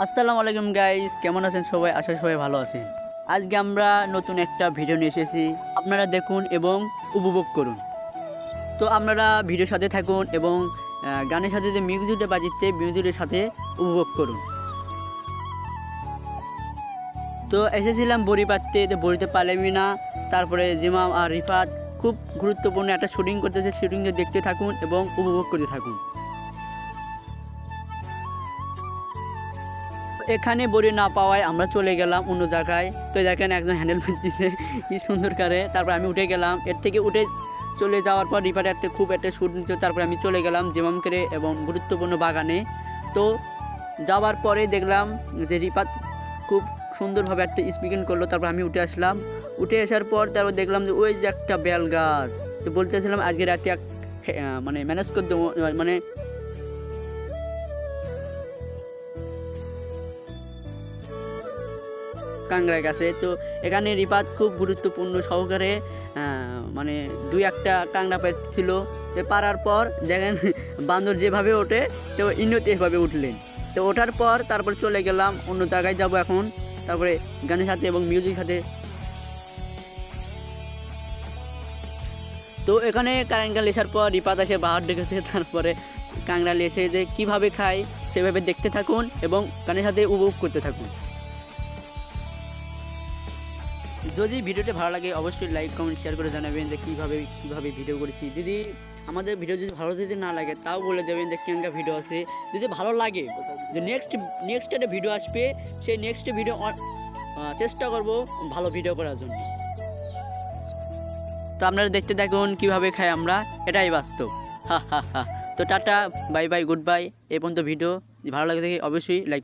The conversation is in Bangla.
আসসালামু আলাইকুম গাইস, কেমন আছেন সবাই? আশা করি সবাই ভালো আছেন। আজকে আমরা নতুন একটা ভিডিও নিয়ে এসেছি, আপনারা দেখুন এবং উপভোগ করুন। তো আপনারা ভিডিওর সাথে থাকুন এবং গানের সাথে যে মিউজিকটা বাজিচ্ছে মিউজিকের সাথে উপভোগ করুন। তো এসেছিলাম বড়ি পাততে, তো বড়িতে পারলামই না। তারপরে জিমাম আর রিফাত খুব গুরুত্বপূর্ণ একটা শুটিং করতেছে, শুটিংটা দেখতে থাকুন এবং উপভোগ করতে থাকুন। এখানে বড়ি না পাওয়ায় আমরা চলে গেলাম অন্য জায়গায়। তো দেখেন একজন হ্যান্ডেল মারতেছে কি সুন্দর করে। তারপর আমি উঠে গেলাম, এর থেকে উঠে চলে যাওয়ার পর রিফার খুব একটা শুট নিচ্ছে। তারপর আমি চলে গেলাম জেমাম করে এবং গুরুত্বপূর্ণ বাগানে। তো যাওয়ার পরে দেখলাম যে রিফাত খুব সুন্দরভাবে একটা স্পিকিং করলো। তারপর আমি উঠে আসলাম, উঠে আসার পর তারপর দেখলাম যে ওই যে একটা বেল গাছ। তো বলতেছিলাম আজকে রাতে মানে ম্যানেজ করে দেবো, মানে কাংড়া গাছে। তো এখানে রিপাত খুব গুরুত্বপূর্ণ সহকারে মানে দুই একটা কাংড়া পেয়েছিল। তো পারার পর দেখেন বান্দর যেভাবে ওঠে, তো ইন্নতি এভাবে উঠলেন। তো ওঠার পর তারপর চলে গেলাম অন্য জায়গায় যাব এখন। তারপরে গানের সাথে এবং মিউজিক সাথে। তো এখানে কারেন্ট গান লেসার পর রিপাত এসে বাহার ডেকেছে। তারপরে কাংড়া লেসে যে কীভাবে খায় সেভাবে দেখতে থাকুন এবং গানের সাথে উপভোগ করতে থাকুন। যদি ভিডিওটি ভালো লাগে অবশ্যই লাইক কমেন্ট শেয়ার করে জানাবেন যে কীভাবে ভিডিও করেছি। যদি আমাদের ভিডিও যদি ভালো যদি না লাগে তাও বলে যাবেন যে কেনকা ভিডিও আছে। যদি ভালো লাগে যে নেক্সট একটা ভিডিও আসবে, সেই নেক্সট ভিডিও চেষ্টা করব ভালো ভিডিও করার জন্য। তো আপনারা দেখতে থাকুন কীভাবে খাই আমরা, এটাই বাস্তব। হা হা হা। তো tata, bye bye, good bye. এই পর্যন্ত ভিডিও ভালো লাগে থাকে অবশ্যই লাইক